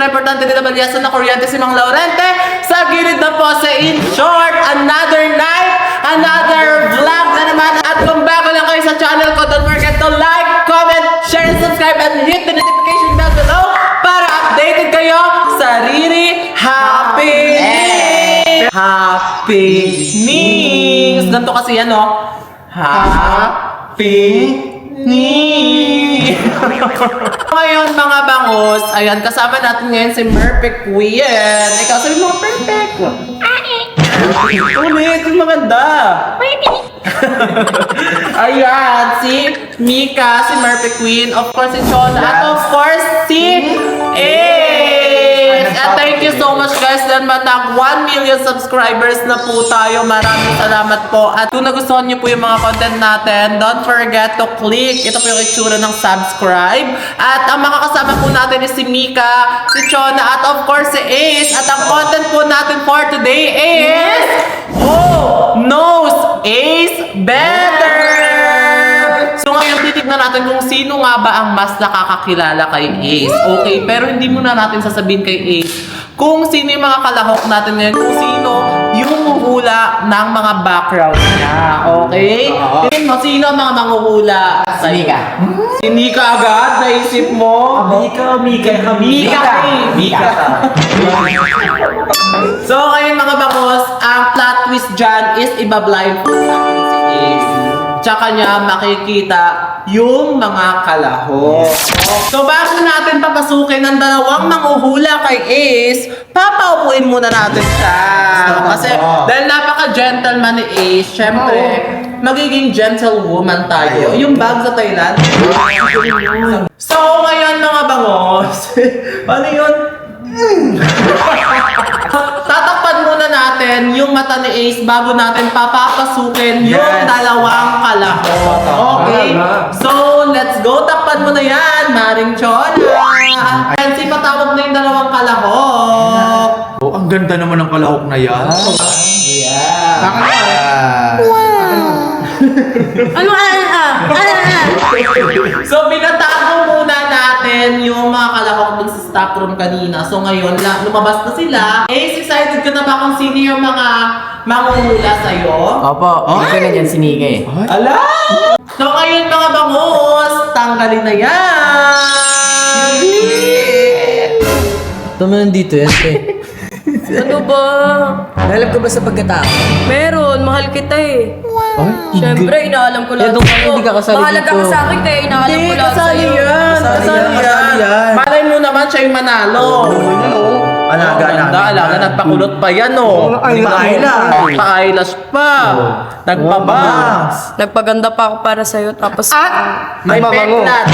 pinaka-importante nila balyasan na kuryente si Mang Laurente. Sa gilid na po sa In Short, another night, another vlog na naman. At kung bago lang kayo sa channel ko, don't forget to like, comment, share, and subscribe, and hit the notification bell below para updated kayo sa Riri Happy Happenings. Ganito kasi yan, no? Happenings. Ngayon, mga bangos, ayan, kasama natin ngayon si Perfect Queen. Ikaw, sabi mo, perfect. Ulit, yung maganda. Ayan, si Mika, si Perfect Queen, of course, si Shona, at of course, si Ace. At thank you so much guys dahil matag 1 million subscribers na po tayo. Maraming salamat po. At kung nagustuhan niyo po yung mga content natin, don't forget to click. Ito po yung itsura ng subscribe. At ang makakasama po natin is si Mika, si Chona, at of course si Ace. At ang content po natin for today is Who Knows Ace Better? So ngayon titignan natin kung sino nga ba ang mas nakakakilala kay Ace. Okay, pero hindi muna natin sasabihin kay Ace kung sino yung mga kalahok natin ngayon, kung sino yung huhula ng mga background niya. Okay? Tingin mo, sino ang mga manghuhula? Si Mika. Si Mika agad? Naisip mo? Mika. So ngayon mga bangos, ang plot twist dyan is iba-blind po natin si Ace. Tsaka niya makikita yung mga kalahok. So bago natin papasukin ang dalawang manghuhula kay Ace, papaupuin muna natin siya. Kasi dahil napaka-gentleman ni Ace, syempre, magiging gentlewoman tayo. Yung bag sa Thailand. So ngayon mga bangos, ano yun? Tatakpan muna natin yung mata ni Ace bago natin papapasukin yung dalawang kalahok. Okay? So, let's go. Takpan mo na yan, Maring Chona. And si patawag na yung dalawang kalahok. Oh, ang ganda naman ng kalahok na yan. So, binatago muna natin yung mga kalahok dun sa stock room kanina. So, ngayon, lumabas na sila. Ace, excited ka na ba kung sino yung mga manghuhula sa'yo? Opo, ikaw na dyan si Mika eh. Ala! So, ngayon mga bangos, tanggalin na yan! Ito mo nandito yan eh. Ano ba? Alam ko ba sa pagkatao? Meron, mahal kita eh. Siyempre, inaalam ko lahat Doon ka, hindi ka kasali Mahalaga dito. ka sa akin kaya inaalam ko lahat Kasali sa'yo. yan! Kasali yan! Malay mo naman siya yung manalo. Alaga namin. Alaga, nagpakulot pa yan, oh. Pa-eyelash pa. Nagpabangs. Nagpaganda pa ako para sa'yo, tapos... May peklat.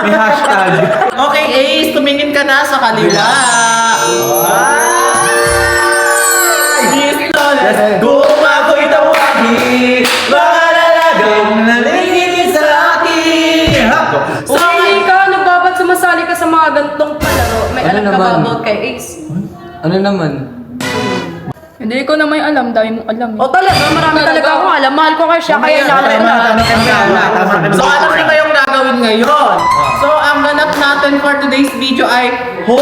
May hashtag. Okay, Ace, tumingin ka na sa kaliwa. Let's go, magoy tawagi. Mga lalagang nalingin sa akin. So, hindi ka, nagbabat sumasali ka sa mga gantong palaro. May Ano alam ka ba naman? about kay Ace? Ano naman? Hindi ko na may alam, dahil mo alam. O talaga, marami talaga akong alam. Mahal ko kaya siya, kaya inaalam ko lahat. So, ano na kayong gagawin ngayon? So, ang ganap natin for today's video ay Who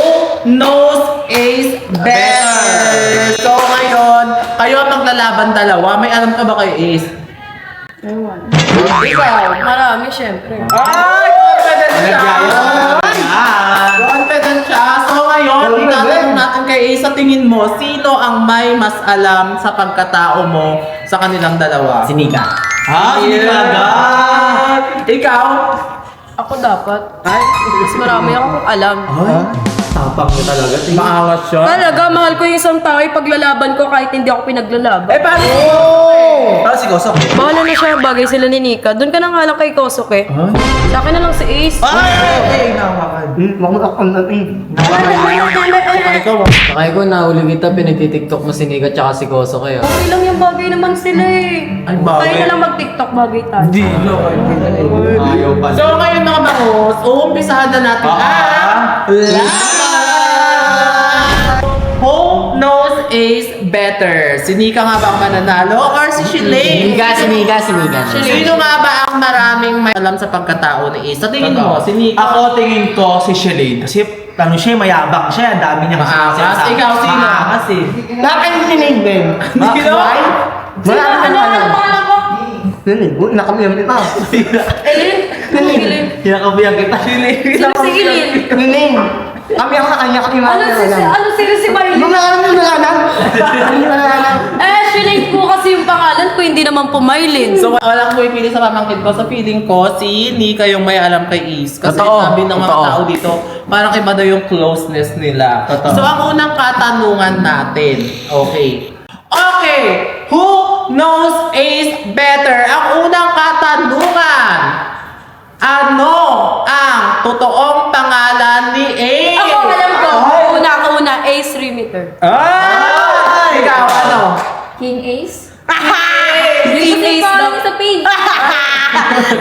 Knows Ace Better? So, ngayon, kayo ang maglalaban dalawa. May alam ka ba kay Ace? Ewan. Ikaw? Marami, syempre. Ay, confident siya! Confident siya. So, ngayon, itatanong natin kay Ace, sa tingin mo, sino ang may mas alam sa pagkatao mo sa kanilang dalawa? Si Mika. Hindi agad. Ikaw? Ako dapat. Ay, Mas marami akong alam. Tapang mo talaga. maangas siya. Talaga, mahal ko yung isang tao, ipaglalaban ko kahit hindi ako pinaglalaban. Eh, paano? Para si Kosok. Bahala na siya, bagay sila ni Nika. Doon ka na nga lang kay Kosuke. Sa akin na lang si Ace. Ay, nawakan. Ikaw, Sakay ko, nahuli kita, pinagtitiktok mo si Nika tsaka si Koso kayo. Okay lang yung bagay naman sila eh. Ay, bagay. Tayo na lang mag-tiktok bagay tayo. Ayaw pala. So, ngayon mga bangos, uumpisahan na natin ang laban! Who Knows Ace better? Si Nika nga ba ang mananalo or si Shilane? Siniga. Sino nga ba ang maraming may alam sa pagkatao ni Ace? Sa tingin mo, si Nika? Ako tingin ko si Shilane. Kasi ano siya, mayabang siya. Ang dami niya Maangas? Ikaw, sino? Maangas eh. Bakit sinig din? Sino? Ano pangalan ko? Sinig? Nakamiyan kita. Elin? Elin? Kinakabayan kita. Shilane. Sino si Elin? Sinig. Kami ang kanya kami Ano si Marilyn? Mga alam mo nalanan? Hindi mo nalanan. Shilane po kasi yung pangalan ko, hindi naman po Maylin. So, walang pumipili sa pamangkin ko. Sa feeling ko, si Nika yung may alam kay Ace. Kasi Totoo. sabi ng mga Totoo. tao dito, parang iba daw yung closeness nila. Totoo. So, ang unang katanungan natin, okay. Okay, who knows Ace better? Ang unang katanungan, ano ang totoong pangalan ni Ace? Ako, alam ko. Una, Ace Remitter. Ay! Ikaw, ano? King Ace? King Ace daw. sa page.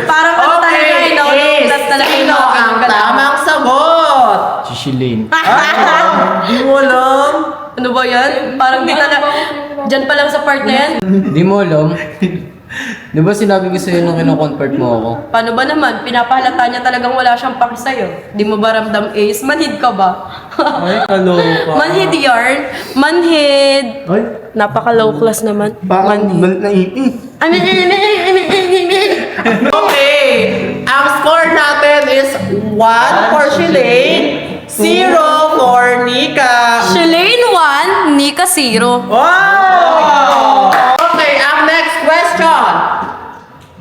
Parang ano talaga, Okay, no? Ace, That's talaga, sino no? ang tamang sagot? Si Shilane. Di mo alam? Ano ba yan? Parang di talaga. Diyan pa lang sa part na yan. Di mo alam? Di ba sinabi ko sa'yo nung kino-convert mo ako? Paano ba naman? Pinapahalata niya talagang wala siyang paki sa'yo. Di mo ba ramdam, Ace? Manhid ka ba? Ay, kaloka. Manhid yarn. Manhid. Ay, Napaka-low class naman. parang Manhid. balik na ipi. Okay, ang score natin is 1 for Shilane, 0 for Nika. Shilane 1, Nika 0. Wow! Okay, ang next question.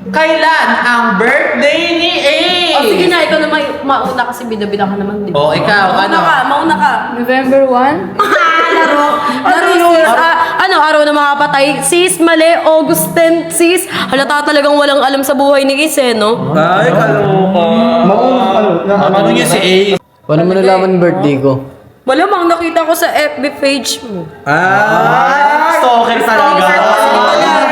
Kailan ang birthday ni Ace? O sige na, ikaw naman mauna kasi bida-bida ka naman din. Oh, ikaw, Mauna ka. November 1? Laro sis. Araw ng mga patay. Sis, mali. August 10, sis. Halata talagang walang alam sa buhay ni Ace, eh, no? Ay, kaloka. Ano niya si Ace? Paano mo nalaman yung birthday ko? Malamang nakita ko sa FB page mo. Ah, Stalker talaga.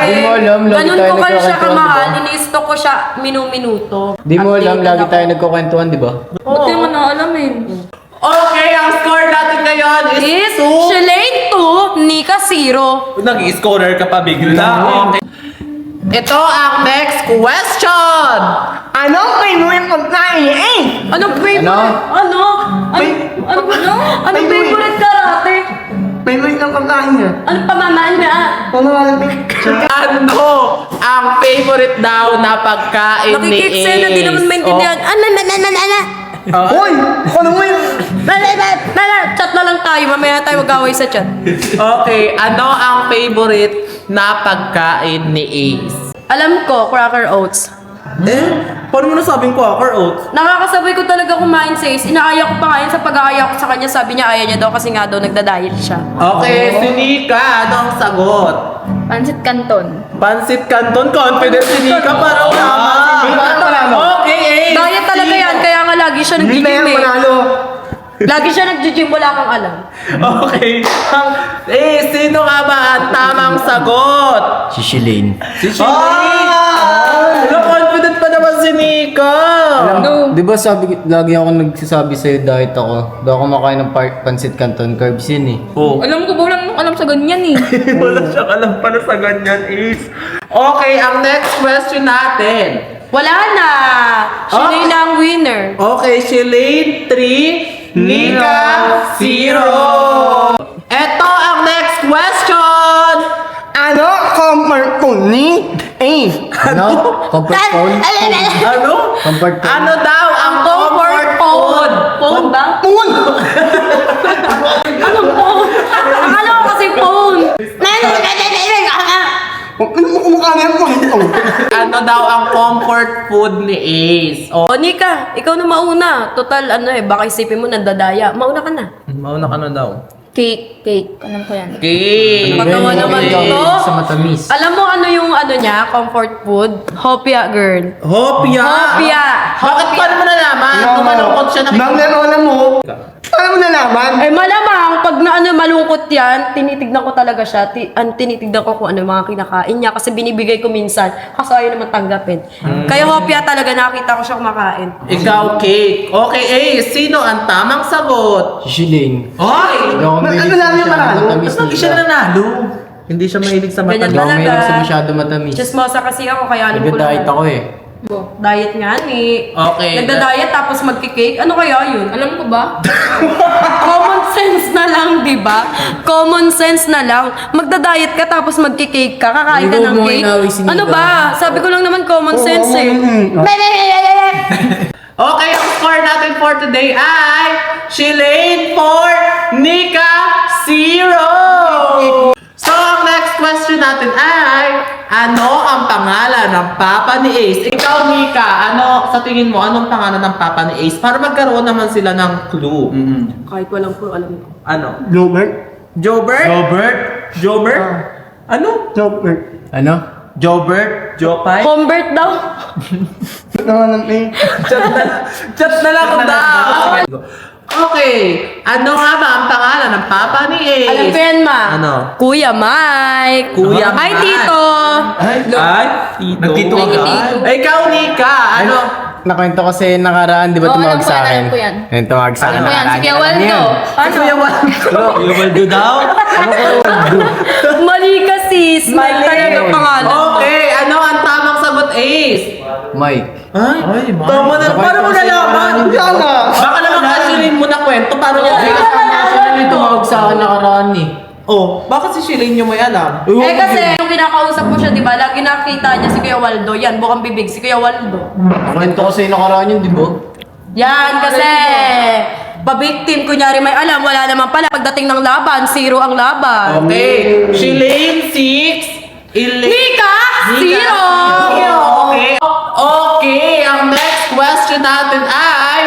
Di mo alam, lagi Ganun tayo ko kayo siya nagkukwentuhan, kamahal. di ba? Ini-stalk ko siya minu-minuto. Di mo alam, Updated lagi ako. tayo nagkukwentuhan, di ba? Ba't di mo na alam eh? Okay, ang score natin ngayon is Is 2. Shilane 2, Nika 0. Nag-scorer ka pa bigla. Okay. Ito ang next question. Anong favorite pagkain ni Ace? Anong favorite? Ano? Anong favorite karate? Favorite ng pagkain niya? Anong pamamaan niya? Pamahalang Ano ang favorite daw na pagkain ni Ace? Nakikipsena, di naman maintindihan. Uy! Ano mo yun? Chat na lang tayo, mamaya tayo mag-away sa chat. Okay, ano ang favorite na pagkain ni Ace? Alam ko, Cracker Oats. Paano mo nasabing Quaker Oats? Nakakasabay ko talaga kumain sa Ace. Inaaya ko pa ngayon sa pag-aaya ko sa kanya. Sabi niya, ayaw niya daw kasi nga daw nagda-diet siya. Okay, si Nika, ano ang sagot? Pansit Canton. Pansit Canton, confident si Nika, parang tama. Okay, Ace. Diet talaga yan, kaya nga lagi siya Hindi na yan nag-gym eh. manalo. Lagi siya nag-gym, wala kang alam. Okay. Sino nga ba ang tamang sagot? Si Shilane. Si Shilane. Ano, confident pa naman si Nika. No. Di ba lagi ako nagsasabi sa'yo diet ako? Daw ako makain ng pansit canton carbs yun eh. Oh. Alam ko ba walang alam sa ganyan eh. Wala siyang alam pala sa ganyan, Ace. Okay, ang next question natin. Wala na! Shilane na ang winner. Okay, Shilane 3, Nika 0. Eto ang next question. Ano comfort food ni Ace? Ano? Comfort phone? Ano? Comfort phone? Ano daw ang comfort food? Phone ba? Phone! Anong phone? Akala ko kasi phone. Ano mo kumukha na yung phone ito? Ano daw ang comfort food ni Ace? O, O Nika, ikaw na mauna. Total baka isipin mo nandadaya. Mauna ka na. mauna ka na daw. Cake. Alam ko yan. Okay. Patawa naman to. Sa matamis. Alam mo ano yung niya, comfort food? Hopia girl. Hopia. Hopia. Bakit paano mo nalaman? Tumalungkot siya na Nang alam mo, paano mo nalaman? Malamang pag malungkot yan, tinitignan ko talaga siya. Tinitignan ko kung ano yung mga kinakain niya kasi binibigay ko minsan kasi ayaw naman tanggapin. Kaya hopya talaga nakita ko siya kumakain. Ikaw, Cake. Okay, sino ang tamang sagot? Si Shilane. Ay! Hindi ako mahilig ano lang yung sa manalo? matamis Ba't lagi siya nila. nanalo? Hindi siya mahilig sa Ganyan Hindi ako matamis. mahilig sa masyado matamis. Chismosa kasi ako kaya alam ko Nag-diet lahat. ako eh. Diet nga ni. Okay. Nagda-diet tapos magki-cake. Ano kaya yun? Alam ko ba? Common sense na lang, di ba? Common sense na lang. Magda-diet ka tapos magki-cake ka, kakain ka Hindi ko ng mo cake. inawi si Nita. Ano ba? Sabi ko lang naman common sense eh. Okay, ang score natin for today ay Shilane 4, Nika 0. So, ang next question natin ay ano ang pangalan ng papa ni Ace? Ikaw, Nika, ano sa tingin mo, anong pangalan ng papa ni Ace? Para magkaroon naman sila ng clue. Kahit walang po alam ko. Ano? Robert? Jobert? Robert? Jobert? Ano? Robert. Ano? Jobert? Jopay? Convert daw. Naman eh. Chat na lang daw. Okay, ano nga ba ang pangalan ng papa ni Ace? Alam ko yan, ma. Ano? Kuya Mike. Kuya Hi, Mike. Tito. Ay? Nagtito agad? Ikaw, Nika, ano? Nakwento kasi nakaraan, di ba Oo, tumawag alam ko sa yan, akin? alam ko yan. Yung tumawag sa akin Ano yan? nakaraan. Si Kuya Alam Waldo. niyo. Kuya Waldo. Waldo daw? Mali ka, sis. Mike talaga pangalan mo. Okay, ano ang tamang sagot, Ace? Mike. Ay, tama na. Paano mo nalaman? Yana! Baka naman kasilin mo na kwento. Paano niya? Kasi yung tumawag sa akin nakaraan eh. Oh, bakit si Shilane yung may alam? Eh kasi, yung kinakausap mo siya, di ba? Lagi nakita niya si Kuya Waldo. Yan, bukang bibig, si Kuya Waldo. Nakwento kasi yung nakaraan yun, di ba? Yan, kasi pa-victim, kunyari may alam, wala naman pala. Pagdating ng laban, 0 ang laban. Okay, Shilane 6, Elaine... Nika, 0! Okay. Okay, ang next question natin ay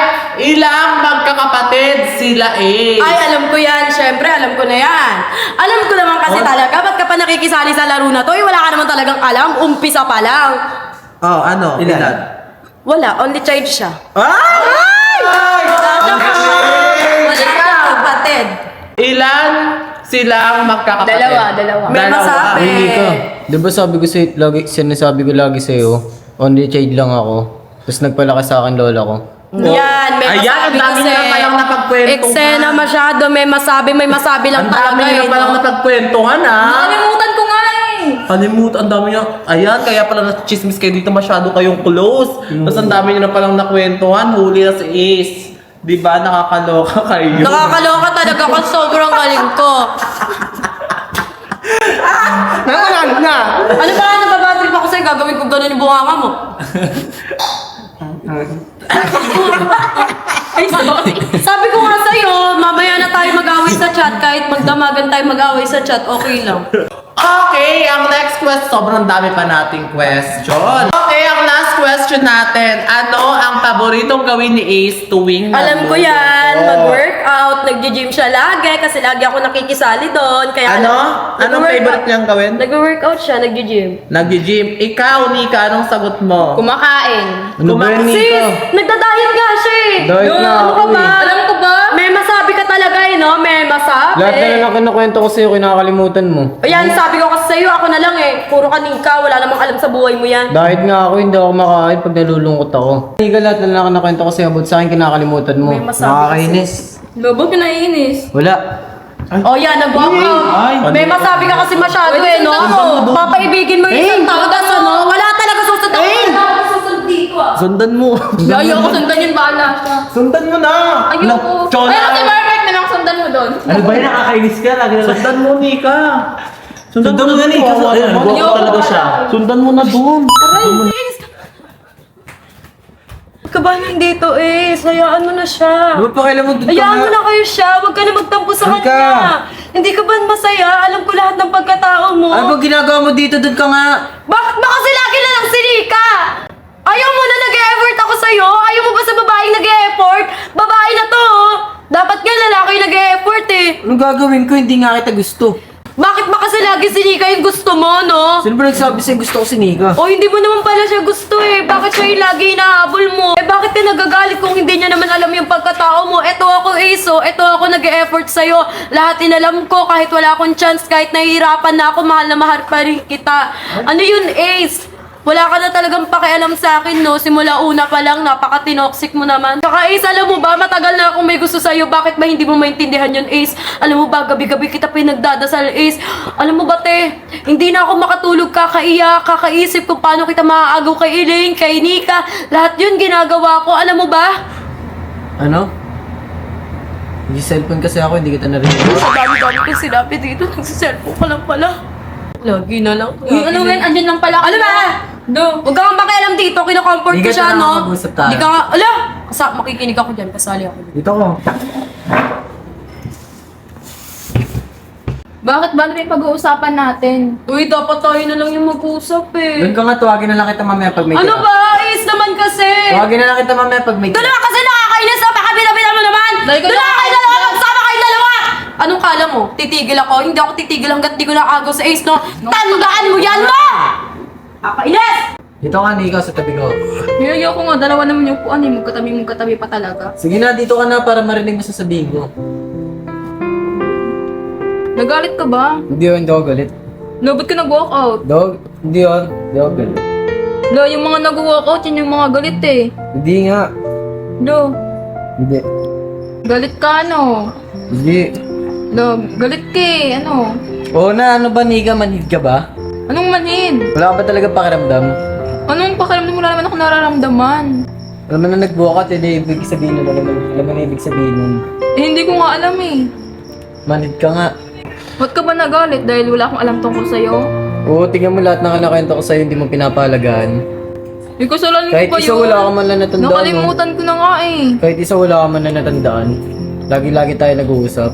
ilang magkakapatid sila Ace? Ay, alam ko yan. Siyempre, alam ko na yan. Alam ko naman kasi talaga, ba't ka pa nakikisali sa laro na to? Eh, wala ka naman talagang alam. Umpisa pa lang. Oh, ano? Ilan? Wala, only child siya. Ay! Wala ka kapatid. Ilan silang magkakapatid? Dalawa. May masabi. Hindi ka. Di ba sabi ko sa'yo, sinasabi ko lagi sa'yo, only child lang ako. Tapos nagpalaki sa akin lola ko. Yan, may Ayan, masabi ang dami kasi. na palang napagkwentuhan. Eksena masyado, may masabi lang Ang dami talaga na eh. palang napagkwentuhan, ha? Nakalimutan ko nga eh. Kalimutan, ang dami niya. Ayan, kaya pala na-chismis kayo dito masyado kayong close. Tapos ang dami niyo na palang nakwentuhan, huli na si Ace. Di ba, nakakaloka kayo? Nakakaloka talaga ko, sobrang galing ko. Naman na! Ano ba, nababatrip ako sa'yo, gagawin ko ganun yung bunganga mo. Ay, sorry. Sabi ko nga sa'yo, mamaya na tayo mag-away sa chat, kahit magdamagan tayo mag-away sa chat, okay lang. Okay, ang next question, sobrang dami pa nating question. Okay, ang last question natin, ano ang paboritong gawin ni Ace tuwing Alam ko yan, mag-workout, nag-gym siya lagi, kasi lagi ako nakikisali doon. Kaya Ano? Anong favorite niyang gawin? Nag-workout siya, nag-gym. Nag-gym. Ikaw, Nika, anong sagot mo? Kumakain. Ano ba yan, Sis, Nika? nagda-diet nga siya eh. Diet na Ano ako ka ba? eh. Alam ko ba? May masabi ka talaga eh, no? May masabi. Lahat na lang kinukwento ko sa'yo, kinakalimutan mo. Ayan, sabi ko kasi sa'yo, ako na lang eh. Puro kanika, wala namang alam sa buhay mo yan. Dahil nga ako, hindi ako makain pag nalulungkot ako. Hindi ka lahat na lang kinukwento ko sa'yo, about sa akin kinakalimutan mo. May masabi Nakakainis. Lobo ka naiinis. Wala. Oh yan, nag-walkout. May masabi ka kasi masyado eh, no? Papaibigin mo yung isang tao, tas ano? Wala talaga susunod. Wala ako susunod dito ah. Sundan mo. Ayoko sundan yung bala siya. Sundan mo na. Ayoko. Chona. Ay, kasi perfect na lang sundan mo doon. Ano ba yun? Nakakainis ka? Lagi na lang. Sundan mo, Nika. Sundan mo na Nika. Ayun, nag-walk talaga siya. Sundan mo na doon. Kabahan dito eh, sayaan mo na siya. Ano pa kailan mo dito Hayaan mo na kayo siya, huwag ka na magtampo sa Saan ka? kanya. Hindi ka ba masaya? Alam ko lahat ng pagkatao mo. Ano ba ginagawa mo dito? Doon ka nga. Bakit ba kasi lagi na lang si Rika? Ayaw mo na nag-e-effort ako sa'yo? Ayaw mo ba sa babaeng nag-e-effort? Babae na to, oh. Dapat nga lalaki yung nag-e-effort eh. Anong gagawin ko? Hindi nga kita gusto. Bakit ba kasi lagi si Nika yung gusto mo, no? Sino ba nagsabi sa'yo gusto ko si Nika? O hindi mo naman pala siya gusto eh. Bakit siya yung lagi hinahabol mo? Eh bakit ka nagagalit kung hindi niya naman alam yung pagkatao mo? Eto ako, Ace, oh. Eto ako nag-e-effort sa'yo. Lahat inalam ko kahit wala akong chance, kahit nahihirapan na ako, mahal na mahal pa rin kita. Ano yun, Ace? Wala ka na talagang pakialam sa akin, no? Simula una pa lang, napaka-tinoxic mo naman. Saka Ace, alam mo ba, matagal na akong may gusto sa'yo. Bakit ba hindi mo maintindihan yun, Ace? Alam mo ba, gabi-gabi kita pinagdadasal, Ace. Alam mo ba, te, hindi na ako makatulog, kakaisip kung paano kita maaagaw kay Elaine, kay Nika. Lahat yun ginagawa ko, alam mo ba? Ano? Hindi cellphone kasi ako, hindi kita narinig. Sa dami-dami kong sinabi dito, nagsiselfone ka lang pala. Lagi na lang. Ano yan? Andyan lang pala. Ano ba? Do. Huwag kang makialam dito, kinocomfort Hindi ko ka siya, na no? makapag-usap tayo. Hindi ka nga, makikinig ako dyan, kasali ako. Dito ko. Bakit ba yung pag-uusapan natin? Uy, dapat tayo na lang yung mag-usap eh. Doon ka nga, tuwagin na lang kita mamaya pag may Ano tira. ba? Ace naman kasi! Tuwagin na lang kita mamaya pag may Doon naman kasi nakakainis na pakabila-bila mo naman! Dahil ka Doon na kayo dalawa! Magsama kayo dalawa! Anong kala mo? Titigil ako? Hindi ako titigil hanggat di ko nakagaw sa Ace, no? Tandaan mo yan, mo! Nakakainis! Dito ka, Nika, sa tabi ko. Nilayo ko nga, dalawa naman yung puan eh. Magkatabi pa talaga. Sige na, dito ka na para marinig mo sasabihin ko. Nagalit ka ba? Hindi ako galit. No, ba't ka nag-walk out? Hindi ako galit. Lo, yung mga nag-walk out, yun yung mga galit eh. Hindi nga. Lo, Hindi. galit ka ano? Hindi. Lo, galit ka eh, ano? Oo na, ano ba, Nika? Manhid ka ba? Anong manhin? Wala ka ba talaga pakiramdam? Anong pakiramdam mo? Wala naman ako nararamdaman. Alam mo na nag-buwakat, hindi ibig sabihin nun. Alam mo na ibig sabihin nun. Eh, hindi ko nga alam eh. Manhid ka nga. Ba't ka ba nagalit dahil wala akong alam tungkol sa'yo? Oo, tingnan mo lahat ng kinakwento ko sa'yo, hindi mo pinapahalagaan. Eh, kasalanan Kahit ko ba isa yun? wala ka man lang natandaan. Nakalimutan ko na nga eh. Kahit isa wala ka man lang natandaan. Lagi-lagi tayo nag-uusap.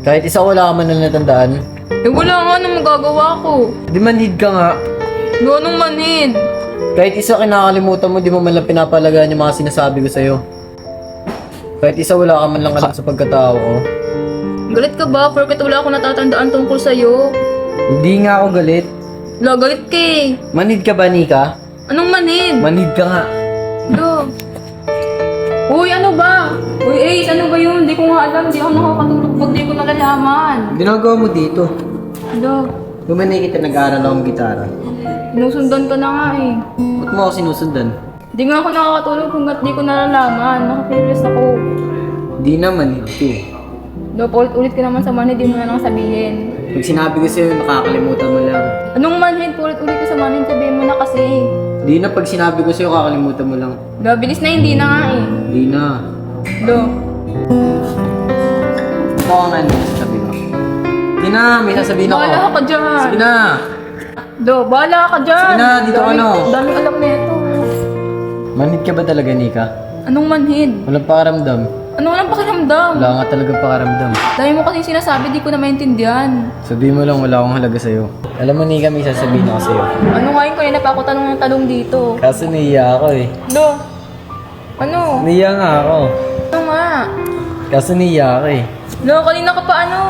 Kahit isa wala ka man lang natandaan. Eh, wala nga anong magagawa ko. Di manhid ka nga. Lo, anong manhin? Kahit isa kinakalimutan mo, di mo man lang pinapahalagaan yung mga sinasabi ko sa'yo. Kahit isa wala ka man lang alam sa pagkatao ko. Galit ka ba? Porket wala akong natatandaan tungkol sa'yo. Hindi nga ako galit. Lo, galit ka eh. Manhid ka ba, Nika? Anong manhin? Manhid ka nga. Lo. Uy, ano ba? Uy, Ace, ano ba yun? Hindi ko nga alam. Hindi ako nakakatulog pag di ko nalalaman. Ginagawa mo dito. Lo, Gumanay kita nag-aaral akong gitara. sinusundan ka na nga eh. Ba't mo ako sinusundan? Hindi nga ako nakakatulog hanggat di ko nalalaman. Nakakirilis ako. Hindi na manhid ka eh. Lo, ulit ka naman sa manhin, di mo na lang sabihin. Pag sinabi ko sa'yo, nakakalimutan mo lang. Anong manhin? Ulit ka sa manhin, sabihin mo na kasi. Hindi na pag sinabi ko sa'yo, kakalimutan mo lang. Lo, bilis na hindi na nga eh. Hindi na. Lo, Ito ka nga nila sa tabi ko. Hindi na, may sasabihin ako. bahala ka dyan. Sige na. Lo, bahala ka dyan. Sige na, dito ka na. Daming alam na ito. Manhid ka ba talaga, Nika? Anong manhin? Walang pakaramdam. Ano walang pakiramdam? Wala nga talaga pakaramdam. Dahil mo kasi sinasabi, di ko na maintindihan. Sabihin mo lang, wala akong halaga sa'yo. Alam mo, Nika, may sasabihin ako sa'yo. Ano nga yun kanina pa ako tanong ng tanong dito? Kaso naiya ako eh. Lo, ano? Naiya nga ako. Ano nga? Kaso naiya ako eh. Lo, kanina ka pa ano?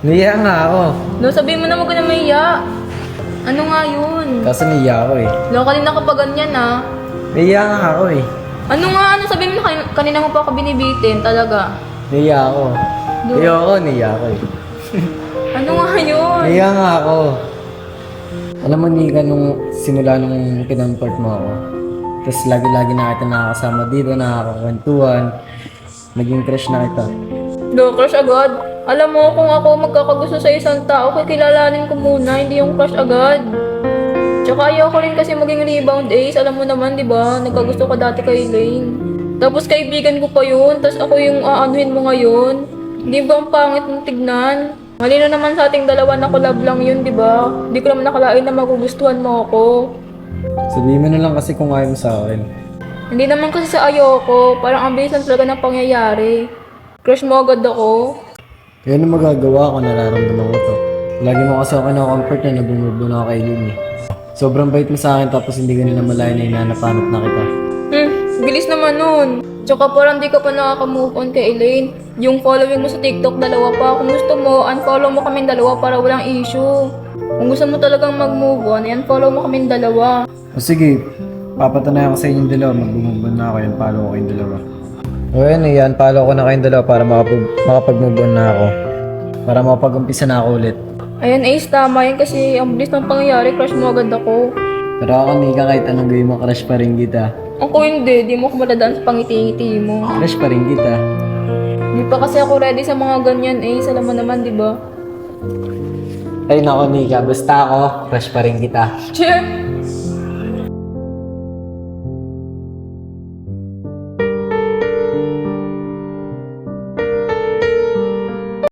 Naiya nga ako. Lo, sabihin mo na huwag ka na maiya. Ano nga yun? Kaso naiya ako eh. Lo, kanina ka pa ganyan ah. Naiya nga ako eh. Ano nga? Ano sabihin mo na kanina mo pa ako binibitin talaga? Naiya ako. Naiya ako eh. Ano nga yun? Naiya nga ako. Alam mo, Nika, nung simula nung kinamport mo ako, tapos lagi-lagi na kita nakakasama dito, nakakakwentuhan, naging crush na kita. Lo, crush agad. Alam mo, kung ako magkakagusto sa isang tao, kikilalanin ko muna, hindi yung crush agad. Tsaka ayaw ko rin kasi maging rebound Ace. Alam mo naman, di ba? Nagkagusto ka dati kay Elaine. Tapos kaibigan ko pa yun, tapos ako yung aanuhin mo ngayon. Di ba ang pangit mong tignan? Mali na naman sa ating dalawa na collab lang yun, di ba? Di ko naman nakalain na magugustuhan mo ako. Sabihin mo na lang kasi kung ayaw mo sa akin. Hindi naman kasi sa ayoko, parang ang bilis lang talaga ng pangyayari. Crush mo agad ako. Kaya ano magagawa ko, nararamdaman ko to. Lagi mo kasi ako na-comfort na nabumubo na ako kay Lynn eh. Sobrang bait mo sa akin tapos hindi ka nila malayo na hinanapanap na kita. Bilis naman nun. Tsaka parang di ka pa nakaka-move on kay Elaine. Yung following mo sa TikTok, 2 pa. Kung gusto mo, unfollow mo kaming 2 para walang issue. Kung gusto mo talagang mag-move on, unfollow mo kaming 2. O sige, papatunayan ko sa inyong dalawa. Mag-move on na ako, yan follow ko kayong dalawa. O yan, yan, follow ko na kayong dalawa para makapag-move on na ako. Para makapag-umpisa na ako ulit. Ayan, Ace, tama yan kasi ang bilis ng pangyayari, crush mo agad ako. Pero ako, Nika, kahit anong gawin mo, crush pa rin kita. Ako hindi, di mo ako madadaan sa pangiti-ngiti mo. Crush pa rin kita. Di pa kasi ako ready sa mga ganyan, Ace. Alam mo naman, di ba? Ay nako, Nika, basta ako, crush pa rin kita. Che,